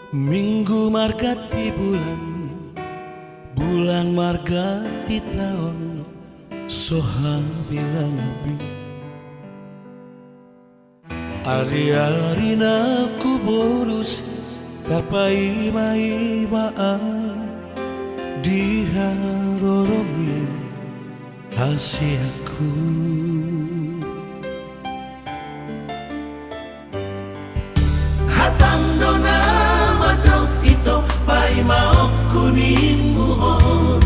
Minggu margati bulan, bulan margati tahun, soha bilang abi. Ari-ari naku bolos, tapai maibaan, diharoromi hasiaku. Hatang dona madok ito pai maok kuning muhon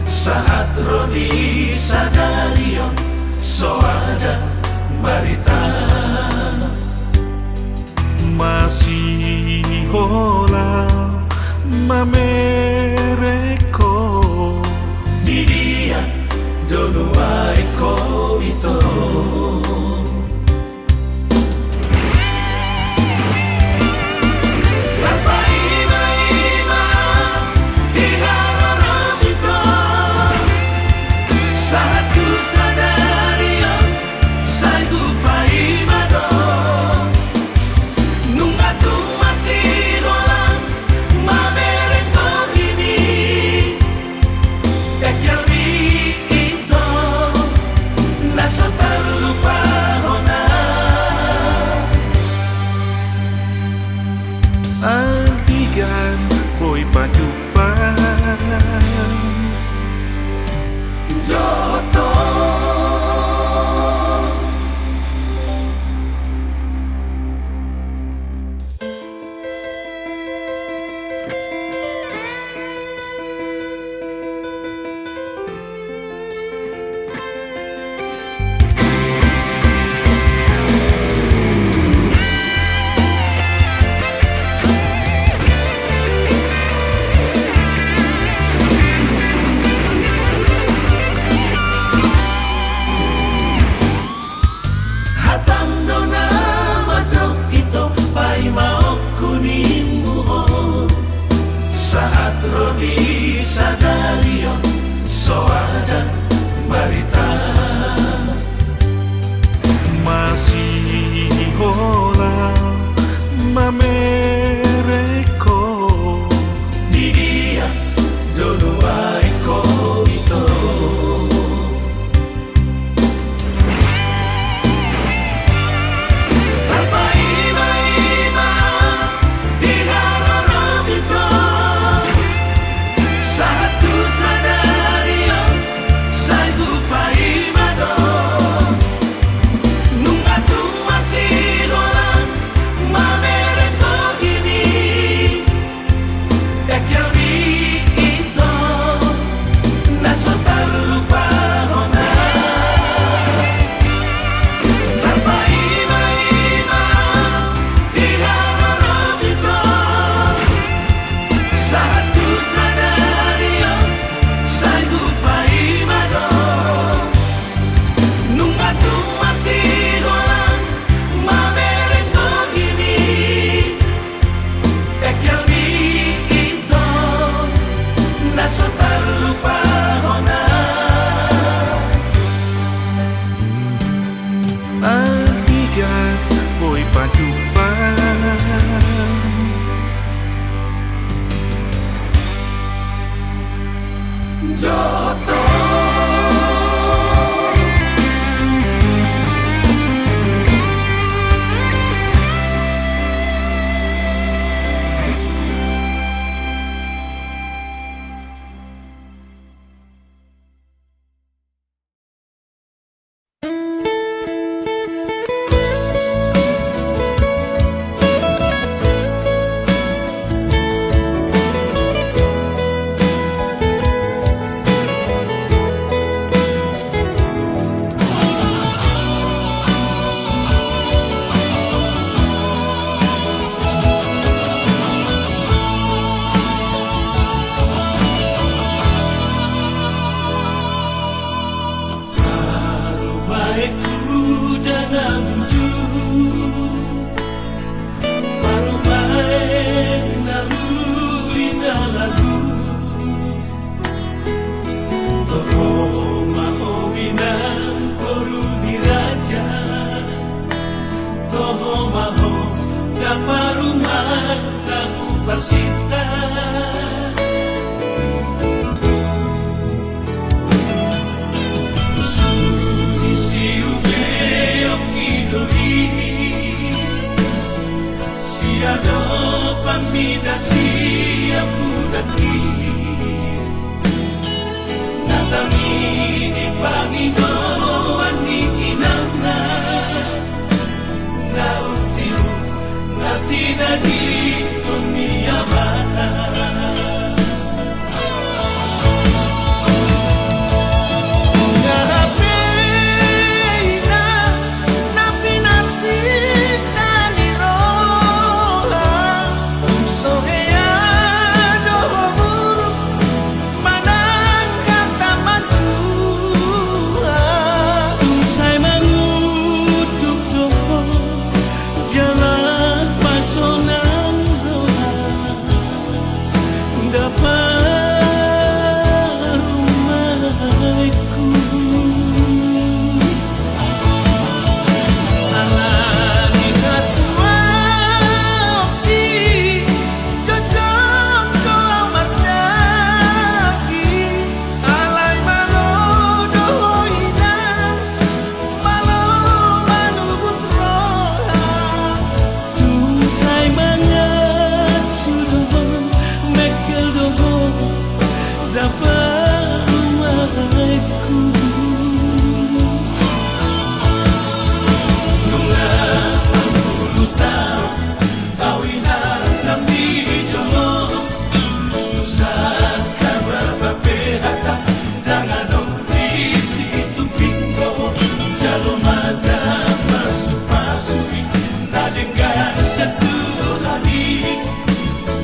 saat rodi sadarion so ada barita masih hola mamereko di dia donua eko ito. Antigan boy padupan Joto saat rodi sadarion so ada barita masih hola mamereko di dia donua eko ito. pamida siap budaki Natami di Panginoon ni inangna Nautiru natina di kumiyamana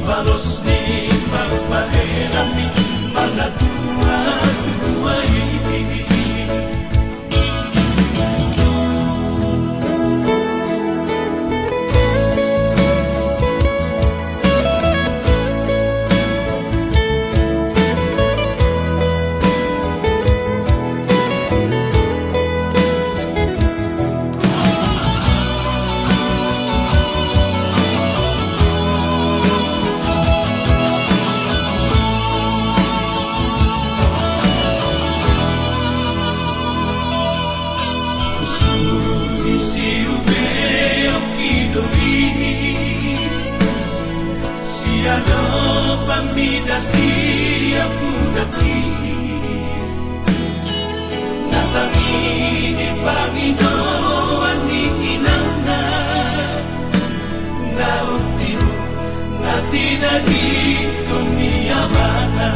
Balos ni papahelami mga tuwa-tuway Siado pamida siap budaki Natangi di Panginoon ni inangna Nautiru natina di kumiyamana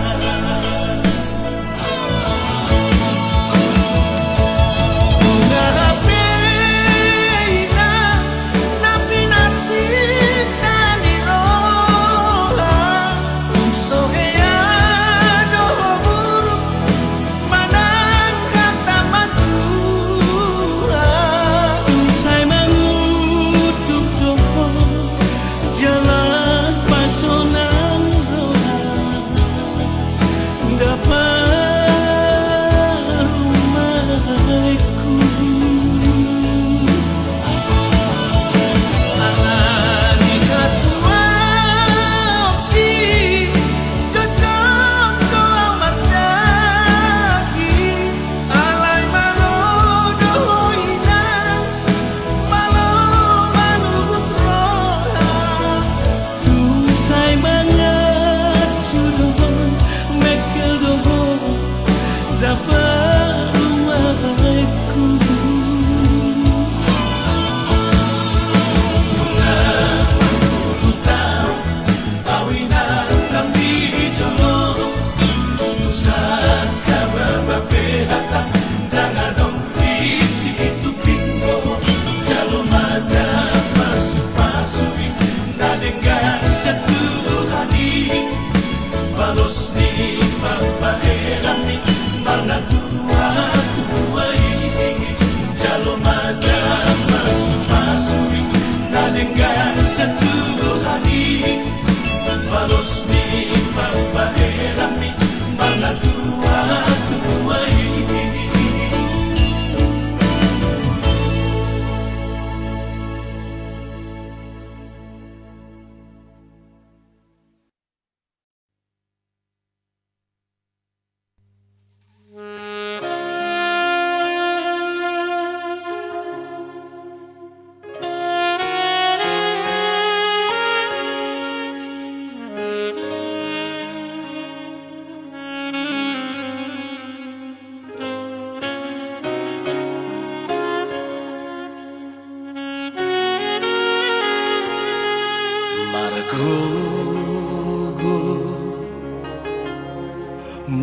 jalan pasonan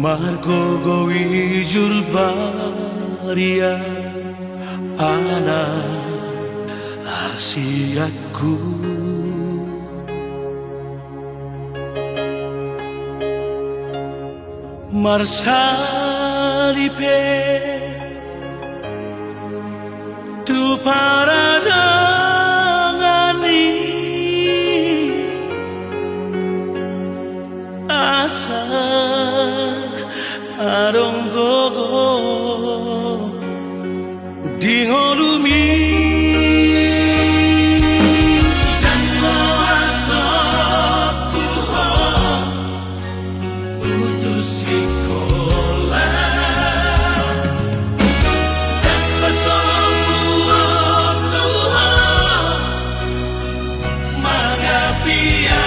Margo gowijul baria ana asiatku. Marsalipe tu paradangani asa aronggogo dingolumi Jango asokku ho putus sekolah dan pesokku Tuhan mangapia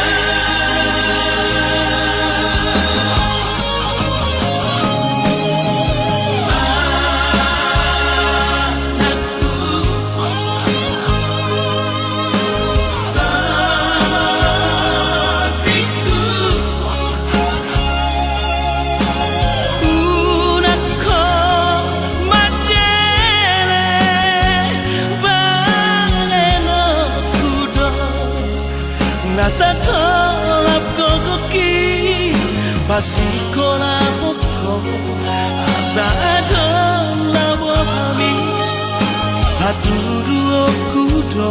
Nasa kolap kokoki pasikola poko asa adon labo kami hatudu okudo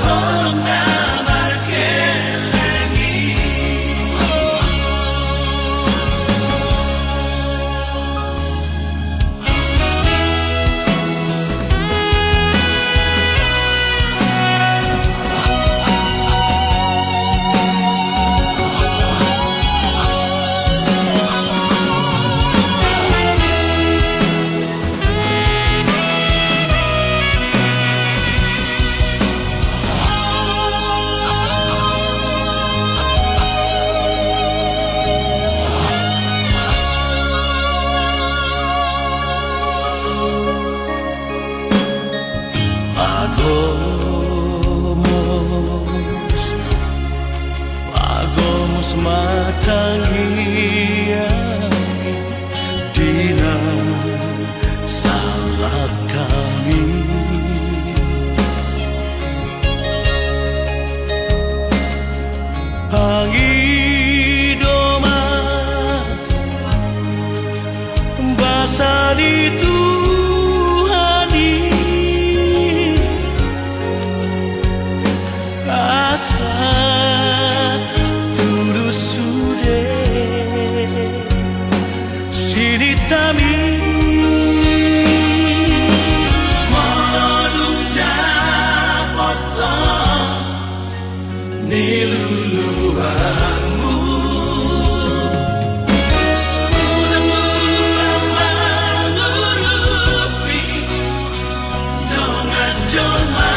Tolong namarkan lagi Agomos matanggia dina salah kami pangidoma basani Tuhani asa Tami Molodung dapotong niluluanmu Udamu mengurupi Dongan jolma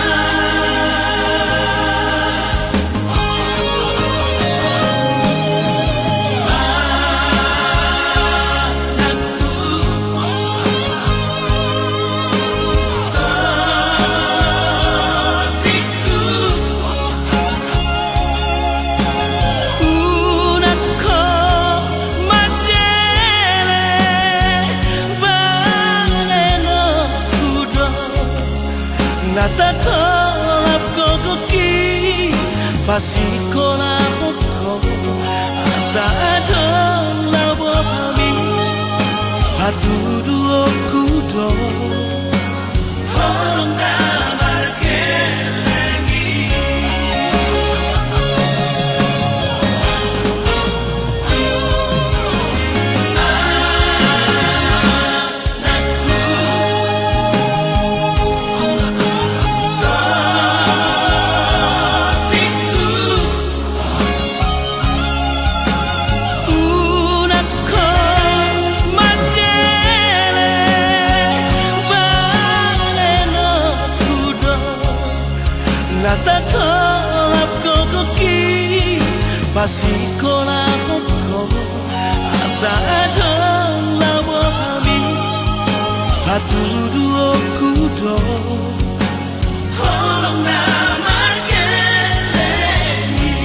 Nasa kolap kokoki pasikola poko asa adon labo kami hatudu okudo Tolong namarkan lagi Nasa kolap kokoki pasikola poko asa adon labo kami hatudu okudo Tolong namarkan lagi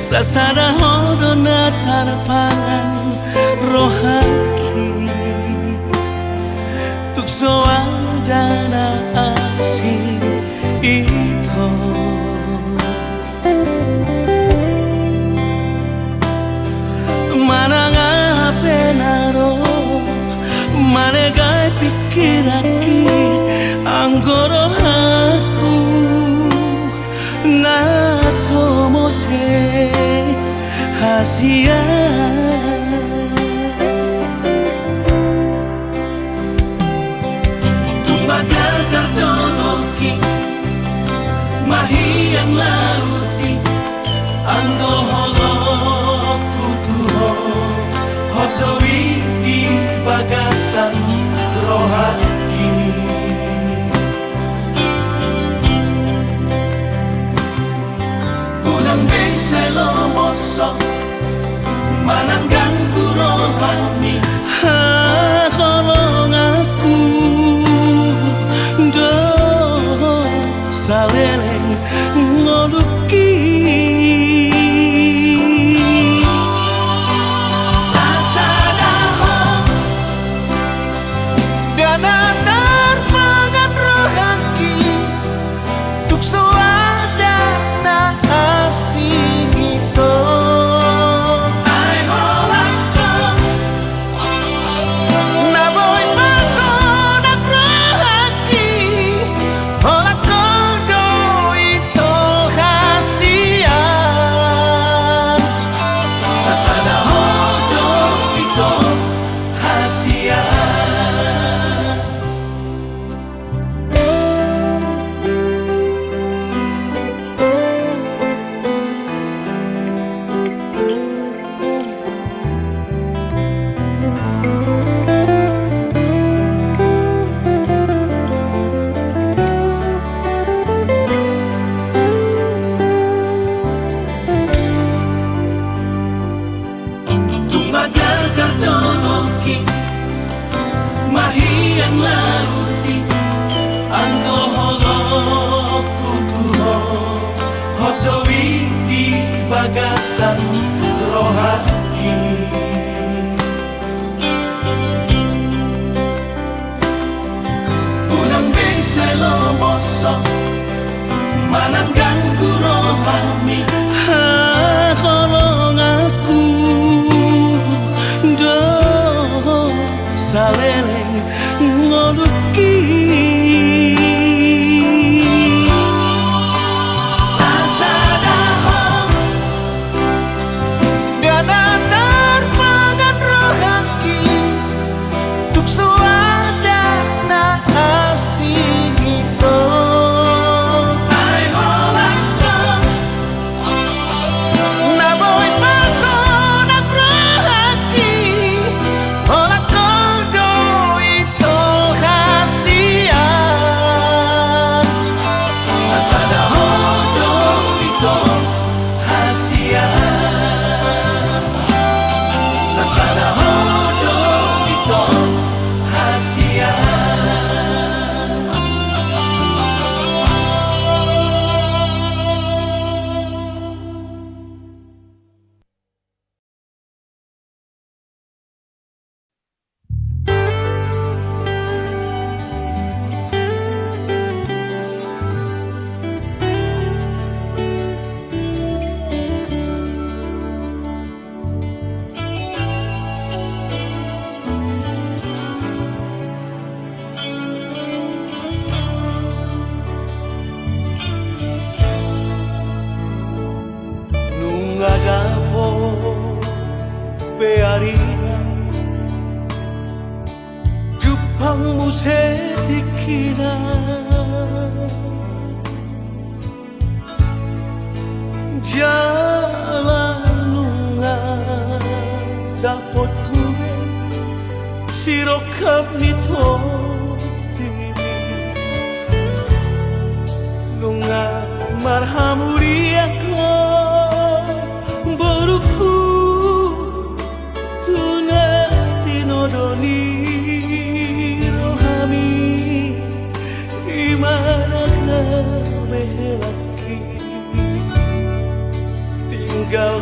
Sasada hodo na tarapangan rohaki Tukso ada na asing ito Mana nga penaro Mana gay pikiraki Ang gorohaku Na somos hasia Tumbaga kardoloki Mahiyang lauti Anggo holok kutuho Hodowi di bagasan rohani Ulang bensay lomosok Mananggang rohani Hakolong aku Do saleleng ngoluki Sasadahon Dana terpangan rohaki Tukso ada na asing ito Ay holako Naboy paso na rohaki Hola kodo ito hasian Sasada hodo ito hasia Tumagal kardoloki Mahiyang lauti Anggo holok kutuho Hodowi di bagasan rohani Ulang bensay lomosok Mananggang rohani Hakolong aku Do saleleng ngoluki Sasadahon Dana terpangan rohaki Tukso ada na asing ito Ay holako Naboy paso na rohaki Hola kodo ito hasian Sasada hodo ito hasia Sasada hodo ito hasia Nung agapo pearina Jupang musetikina Jalan nunga dapot gue Sirokap nito Nunga marhamuri ako Boruku Tunat tinodoni rohami Imana ka behelaki Tinggal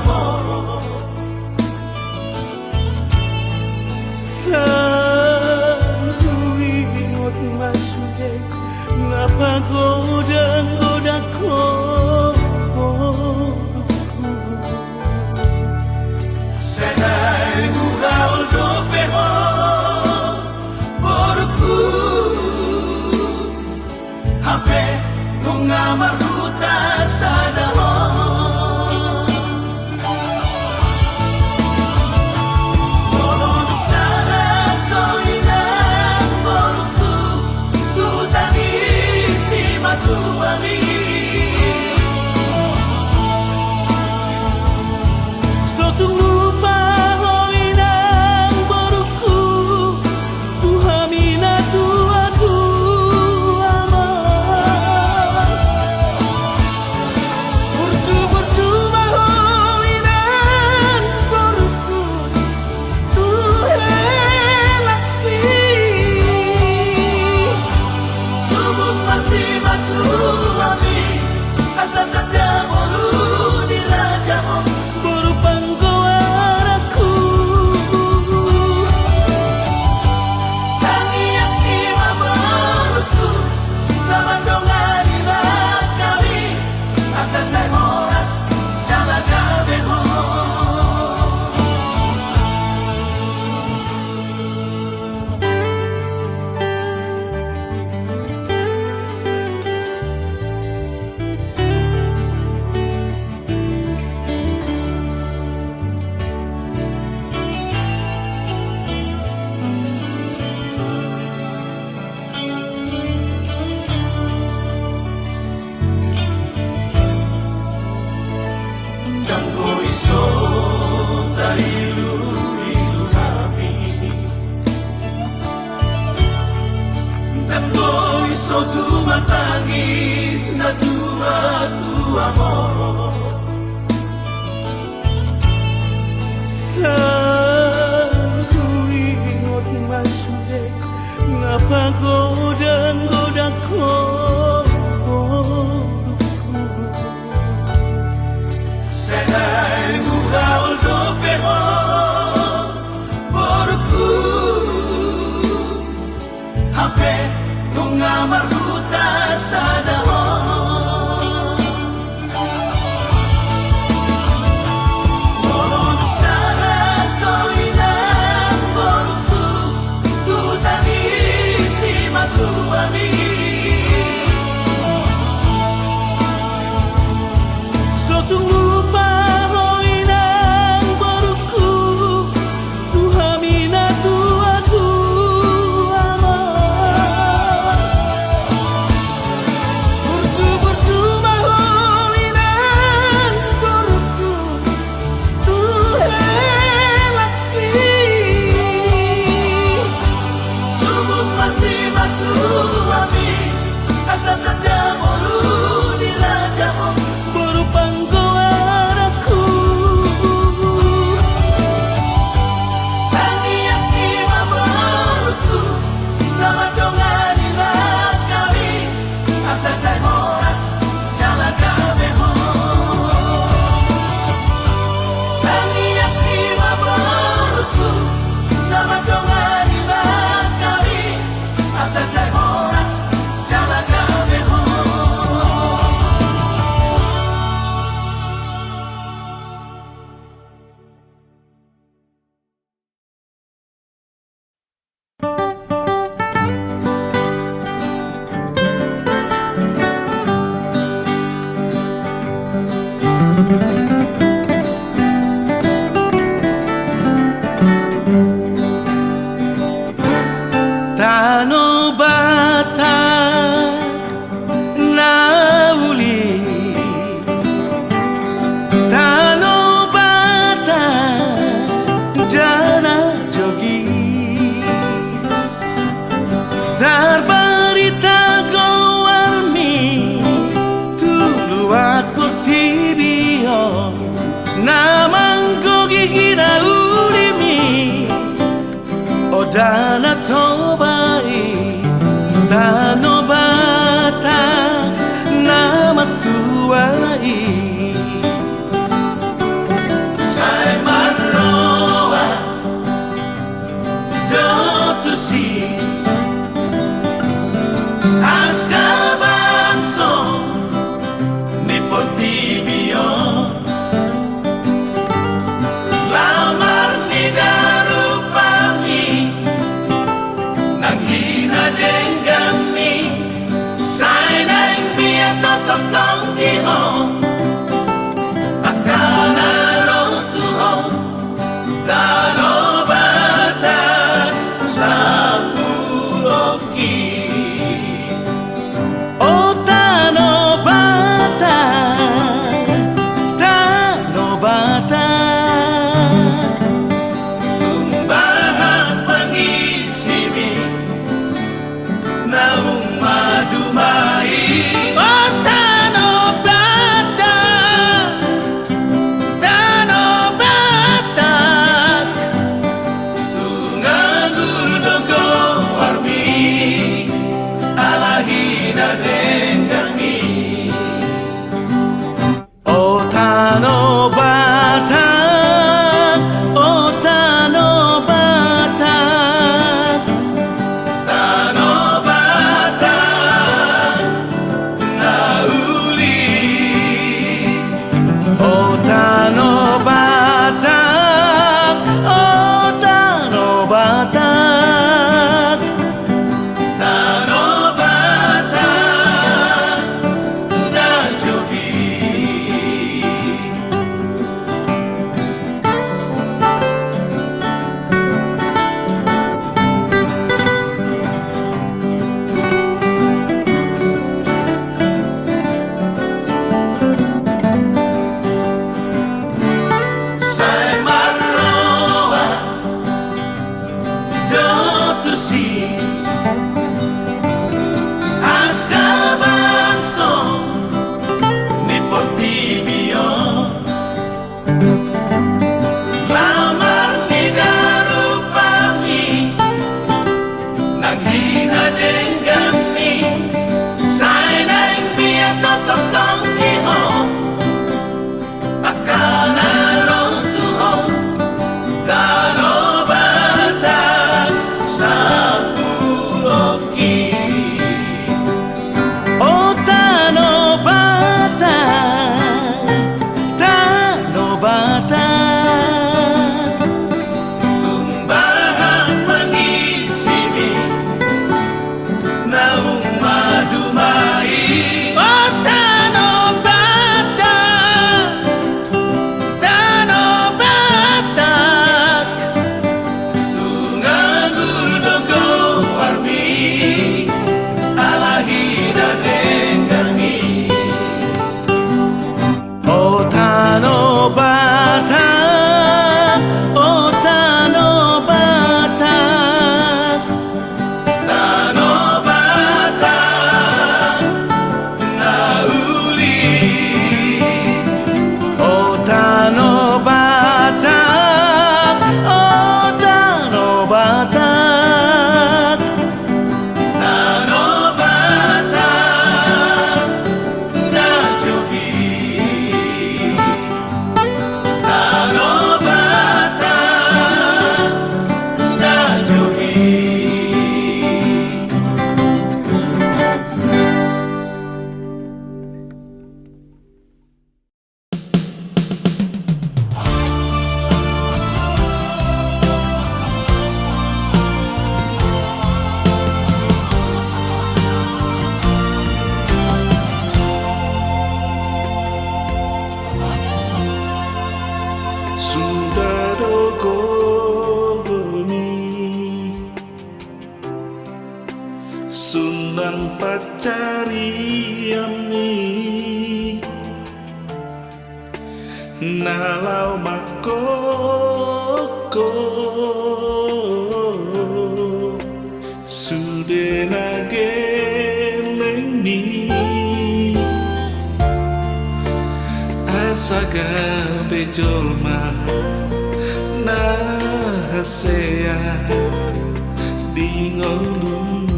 amor. Saruingot masude napagoda-goda ko Senai bugaul do peho porku Hape bunga maruta sadamo Tolong sana kau inang porku Tu tangisi matu ami Tu matangis na tua tu amor Saruingot masude napagoda-goda ko Senai bugaul do peho porku Hape bunga maruta sadamo Tolong sana kau inang porku Tu tangisi matu ami Tano bata nauli Tano bata dana jogi Darbarita gowarmi tuluat portibio Namanggo gihira ulimi Odana tobai Tano bata nama tuai Sudena geleni Asaga bejolma Nahasea Dingoluna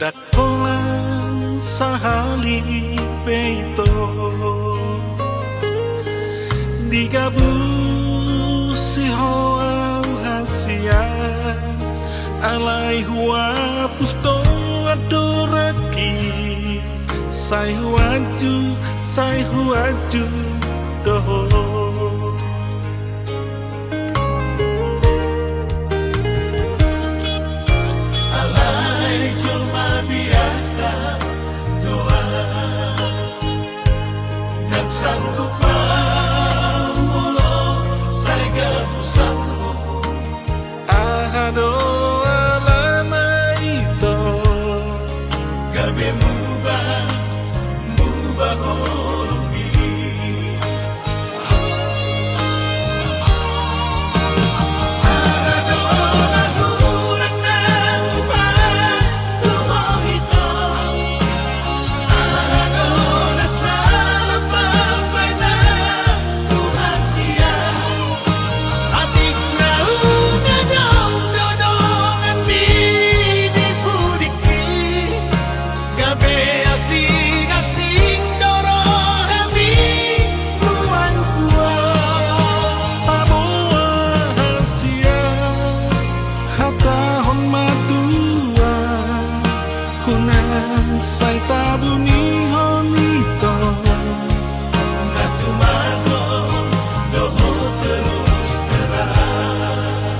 Dakolan sahali peito Digabus si hoau hasia Alai huang hapus doa doraki sai huaju doho alai cuma biasa doa tak sanggup mulo saya gabusangmu ahado alana ito gabe mubah holomi ahado laguran na mubah tuhong ito ahado nasala pampay na tuhasya atik na unadong dodongan binipudiki gabe asing-asing dorohami ruang tua Aboa hasia hatahon matua hunan sai tabuni honito natumago doho terus terang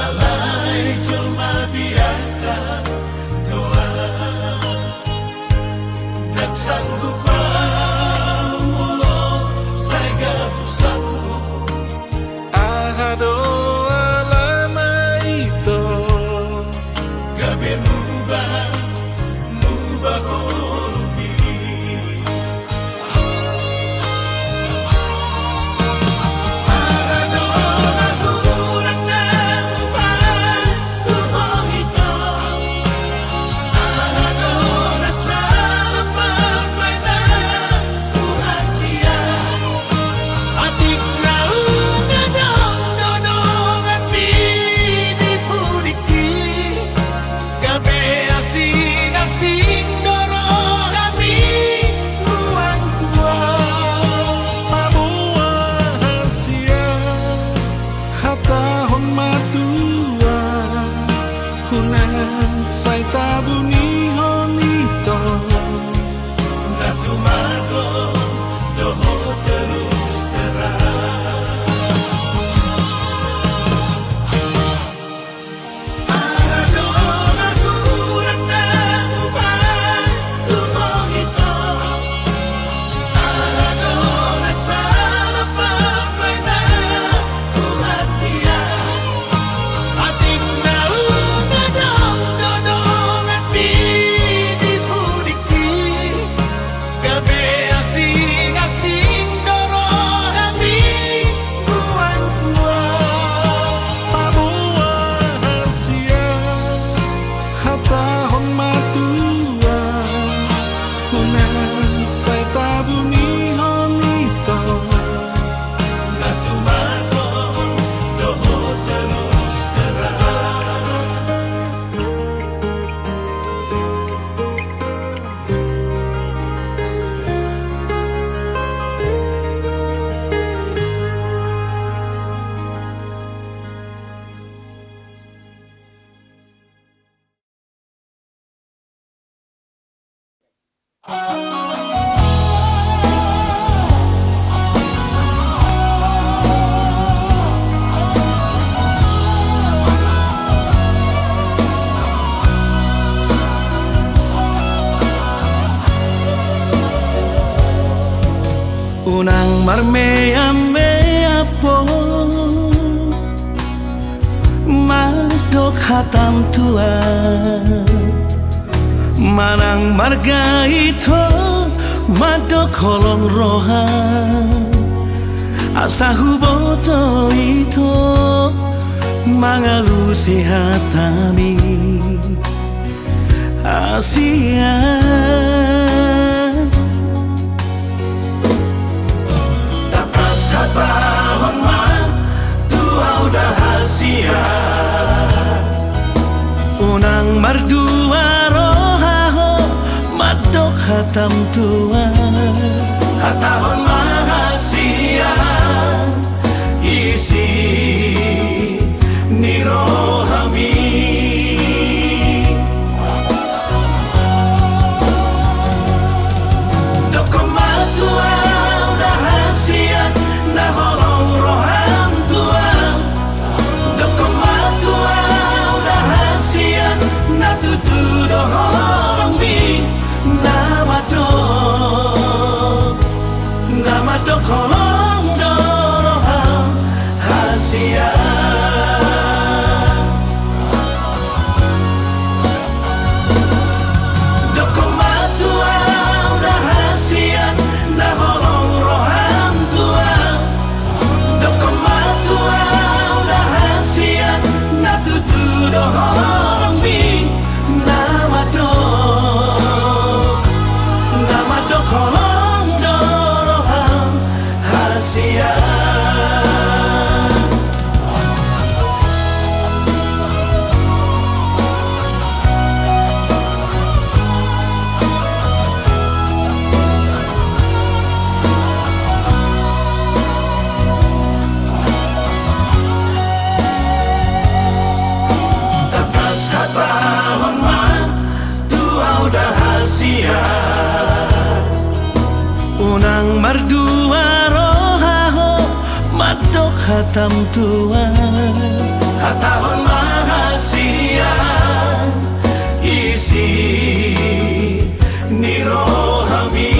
alai cuma biasa doa tak sanggup mulo saya gabusangmu ahado alana ito gabe mubah holomi ahado laguran na mubah tuhong ito ahado nasala pampay na tuhasya atik na unadong dodongan binipudiki gabe asing-asing dorohami ruang tua Aboa hasia hatahon matua hunan sai tabuni honito natumago doho terus terang ahado laguran na mubah tuhong ito ahado nasala pampay na tuhasya atik na unadong dodongan binipudiki gabe asing-asing dorohami ruang tua Aboa hasia hatahon matua hunan sai tabuni honito natumago doho terus terang unang marmea po madok hatam tua manang marga ito madok kolong roha asa huboto ito mangalusi hatami Asia hatam tua Hatahon mahasian isi nirohami Dokomatua udah hasian nah holong roham tua Dokomatua udah hasian nah tutu doholong mi nama do kolong doroham hasian Dokomatua udah hasian nah holong roham tua Dokomatua udah hasian nah tutu doholong mi nama do kolong doroham hasian Takas hatahon man tua udah hasian unang mardua rohaho matok hatam tua Hatahon mahasian isi nirohami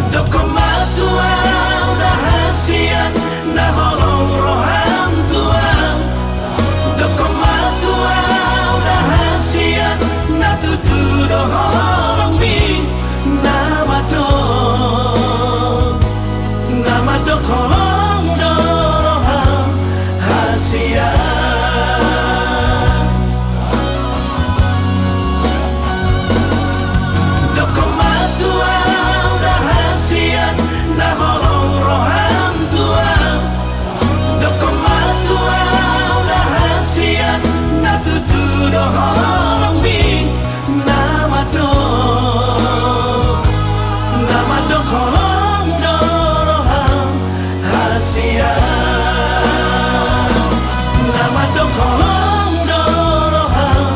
Dokomatua udah hasian nah holong roham tua Dokomatua udah hasian nah tutu doholong mi nama do kolong doroham hasian Dokomatua udah hasian nah holong roham tua Dokomatua udah hasian nah tutu doholong mi nama do kolong doroham hasian nama do kolong doroham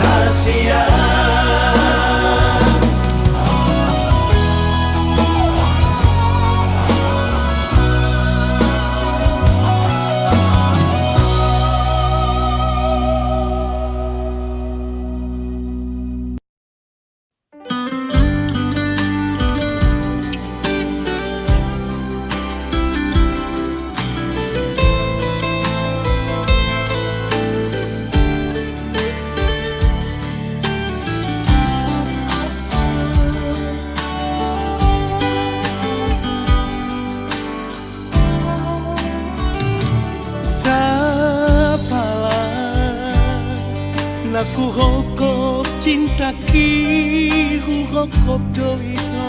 hasian Naku hokop cinta ki hokop doito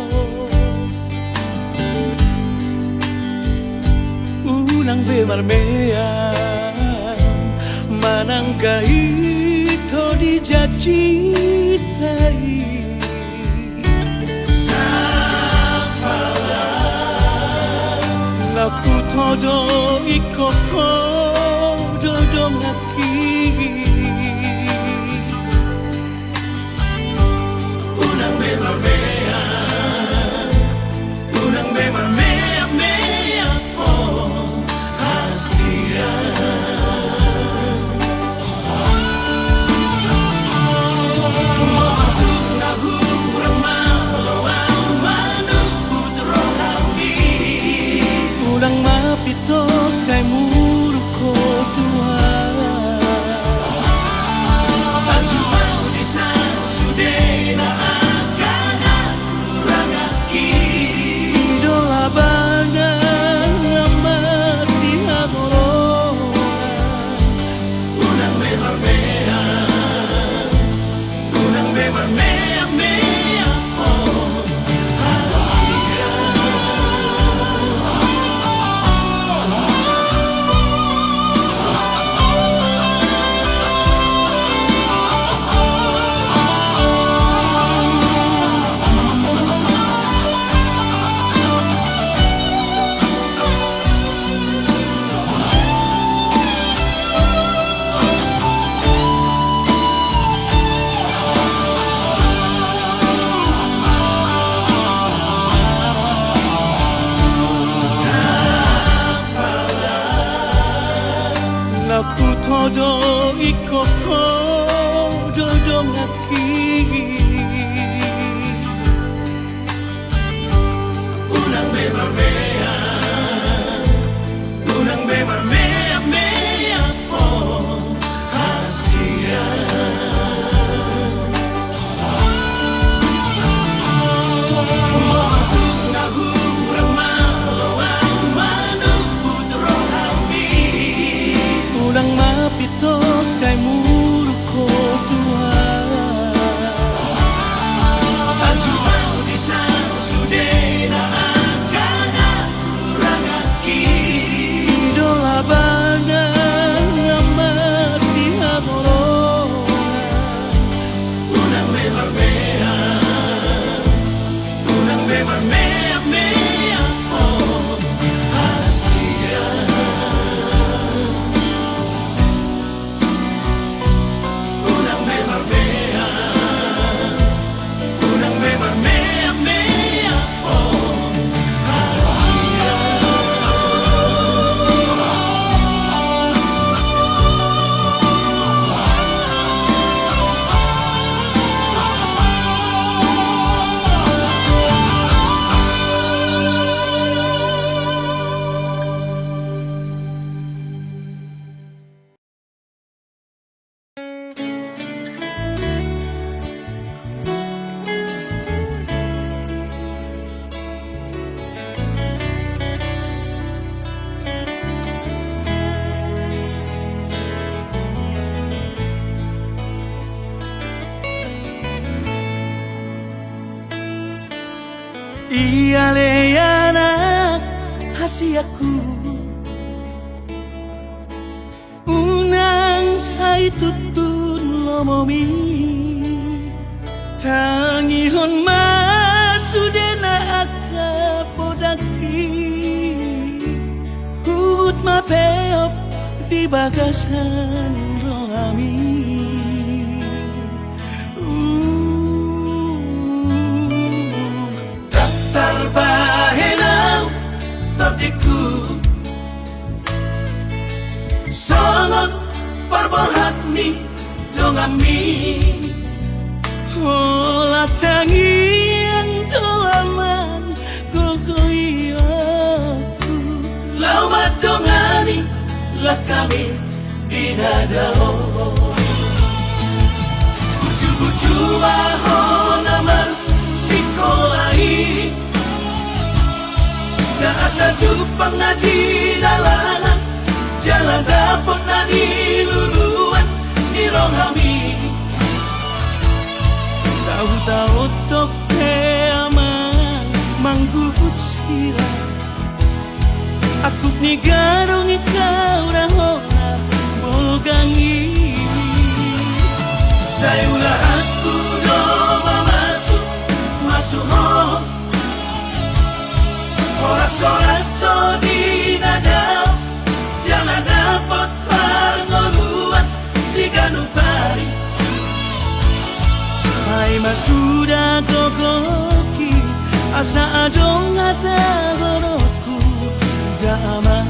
Unang bemarmeam manang gaito dijacitai Naku todo ikoko dodong aki Unang bemarmeam meam oh hasian Mogatuk na hurang mahalawaw manubut rohami Unang mapito say muruko mojo iko kodo dongaki Unang bebarmea Unang bebarmea mea po hasia Motuk na hurang malawang manubut rohami Unang mapito say muro ko Tuhan Ajumaw di sa sude na kurang aki Idolabanan na masihadoro Unang bebarmea Unang bebarmea mea po hasia Unang bebarmea Unang bebarmea mea po hasia Iyale anak hasiaku Unang say tutun lomomi Tangihon masudena akapodaki Hut mapeop di bagasan rohami Tarbahenaw tadiku Songon parbohat ni dongami Ola tangian doaman gogoyaku Lauma dongani lakami dinadao Buju-buju ahon naman sikolahi Na asa jupang ngaji dalangan Jalan dapon na niluluan ni rohami Tahu-tahu toke aman manggubut sira Aku ni garong ikaw rahona bolgangi Saya ulahan kudo mamasuk Masuhon Oras-oraso di nada Jangan dapat pangoluan Si ganupari Hai masuda gogoki asa adong ata goroku damai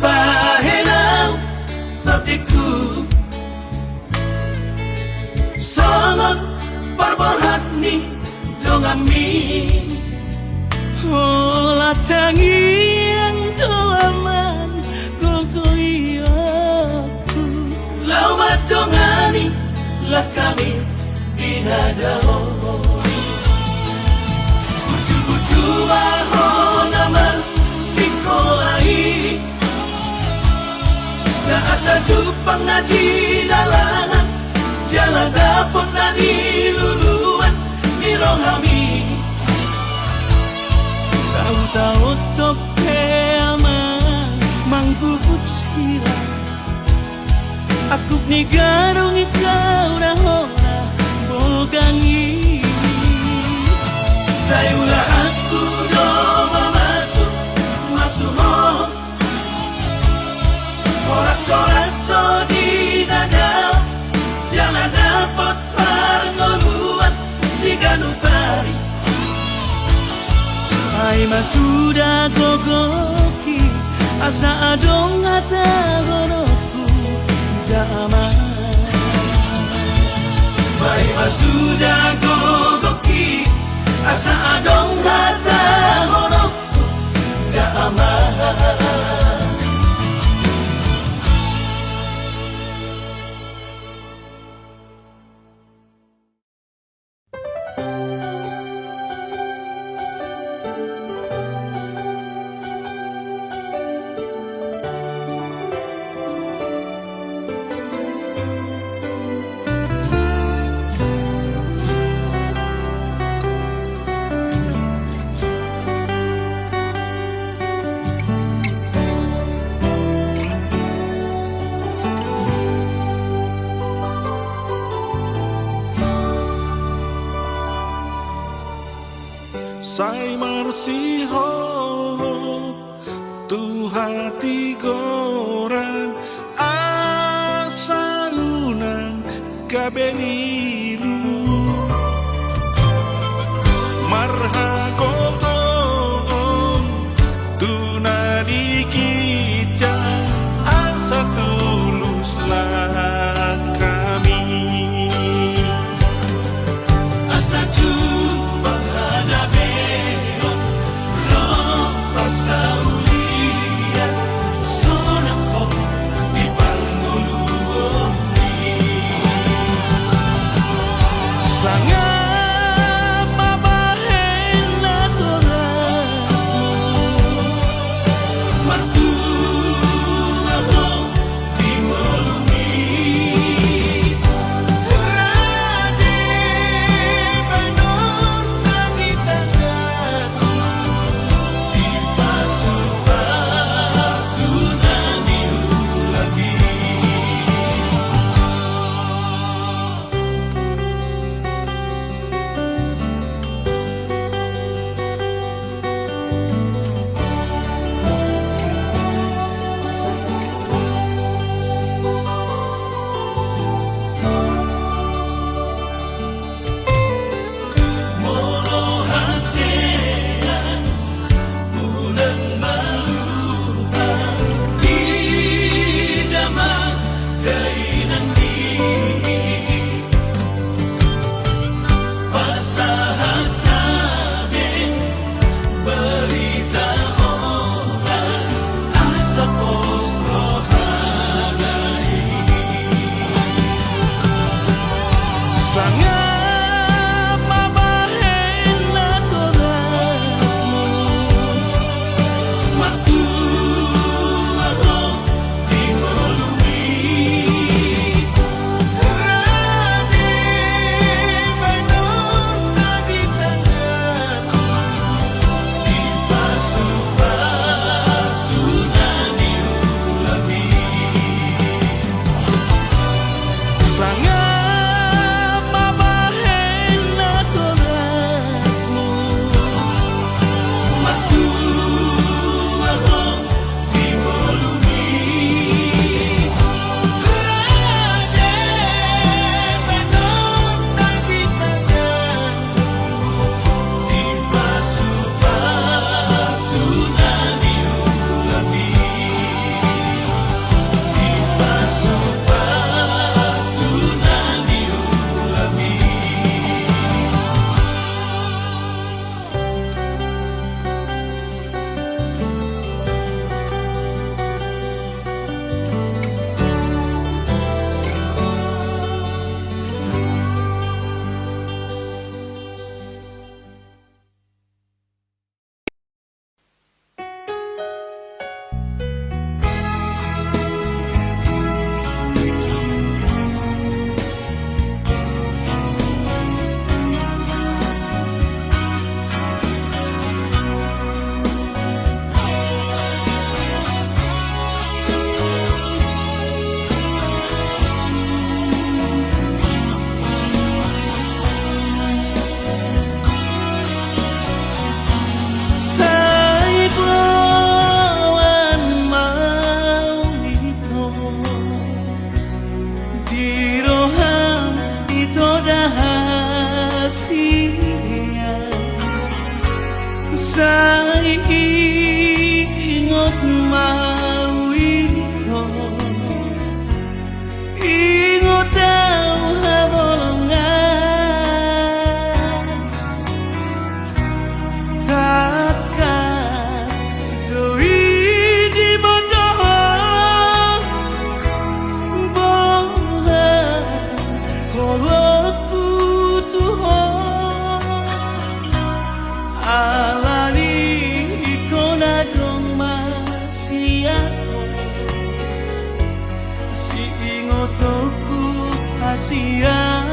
Tarbahenaw tadiku Songon parbohat ni dongami Ola tangian doaman gogoyaku Lauma dongani lakami dinadao Buju-buju ahon naman sikolahi Na asa jupang ngaji dalangan Jalan dapon na niluluan ni rohami Tahu-tahu toke aman manggu ni garong ikaw na hora bogangi Sa'yo lahat ko do mamasok, masuhon Oras-oraso di nadaw Jalan dapat panguluan si ganupari ay masuda gogoki asa adong hata horoku dama May masuda gogoki asa adong hata honokku daama Sai marsiho tu hati goran asa unang kabenilu marhagogon tu nadikita asa tuluslah kami Asa jumpa hadapi Saulian sonako di panguluan sangat mabahen na torasmo martuaho di molumi Rade banor na ditangan di pasu-pasunan diulabi saingot mau ito ingot daw habolongan takas doi di bodoh boha holoku tuho alani ikona dong masiato si ingotoku hasian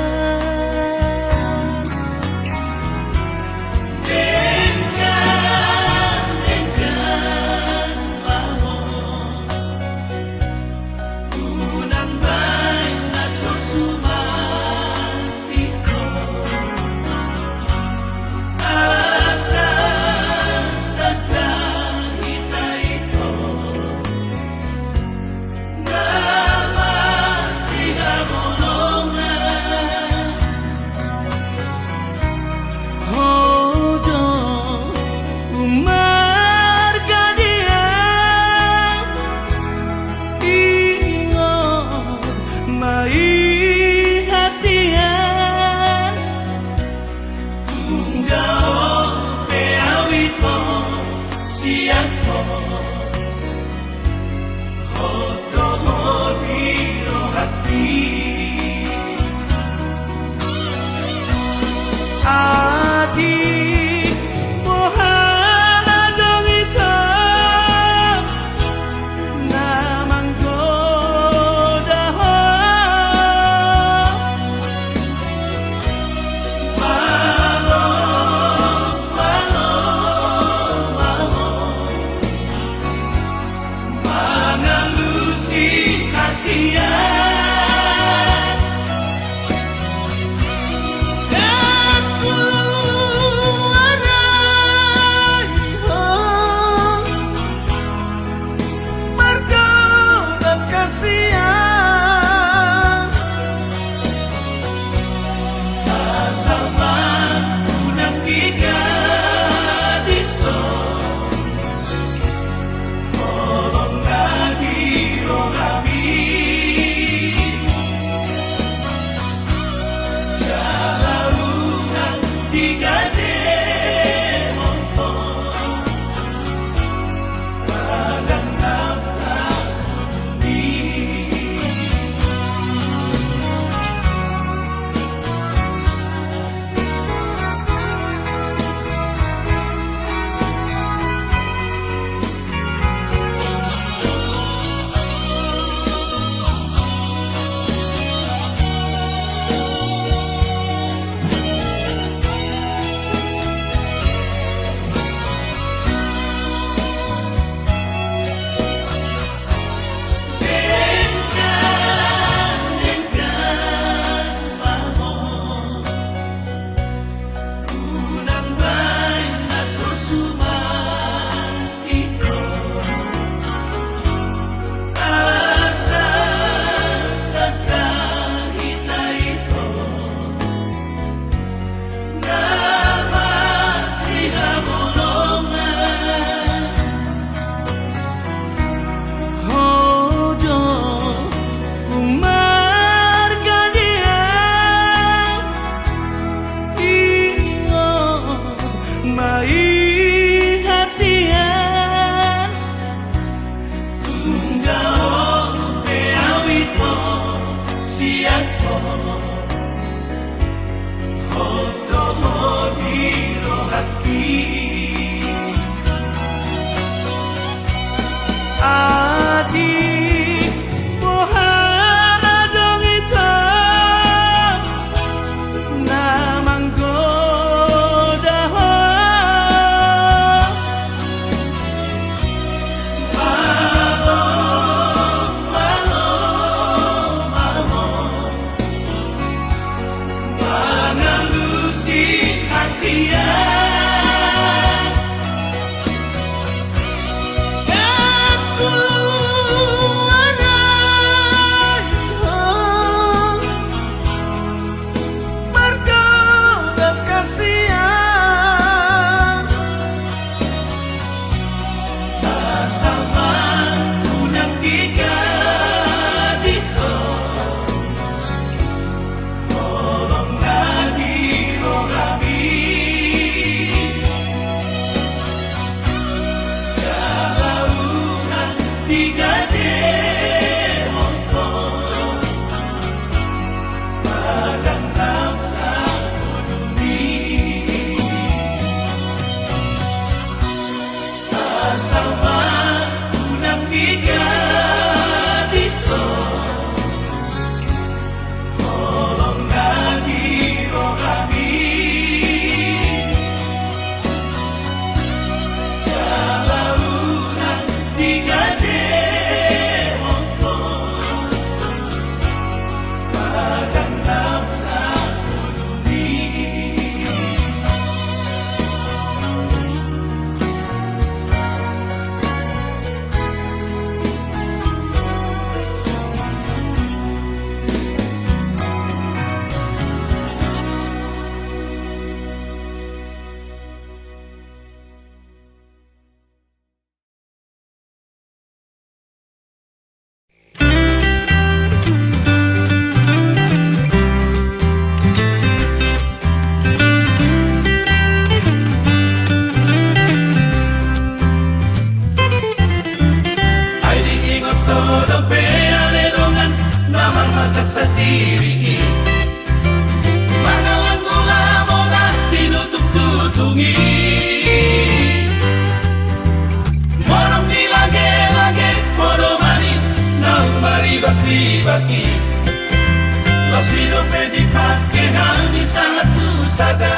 sadario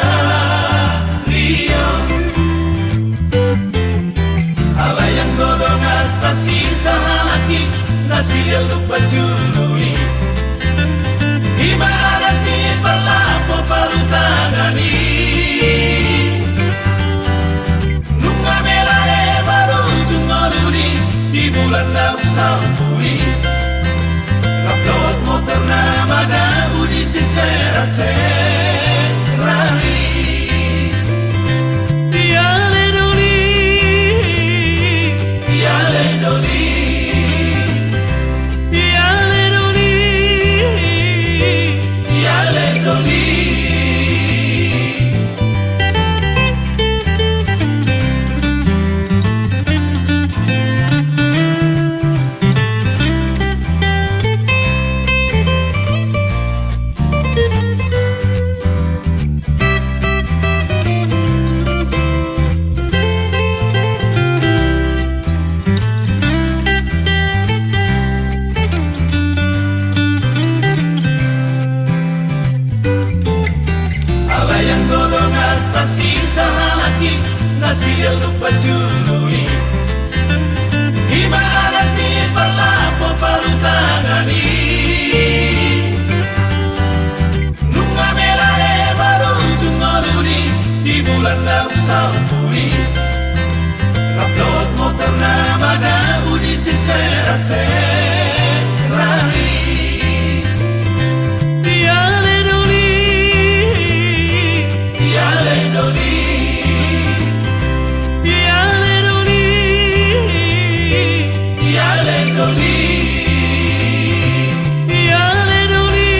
ala yang golongan pasti sahalaki nasi lupa jurui imarati berlapo paru tangani nunga merah baru jungoluri di bulan daun sampuri Raplot motor nama dabu di sisera-serari Yale doli Yale doli Yale doli Yale doli nasi lupa jurui imarati berlapo paru tangani nunga merah baru jungoluri di bulan daun sampuri Raplot motor nama dabu di sisera-serari Yale doli Yale doli Yale doli Yale doli Yale doli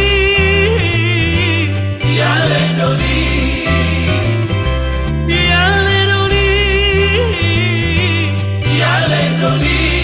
Yale doli Yale doli Yale doli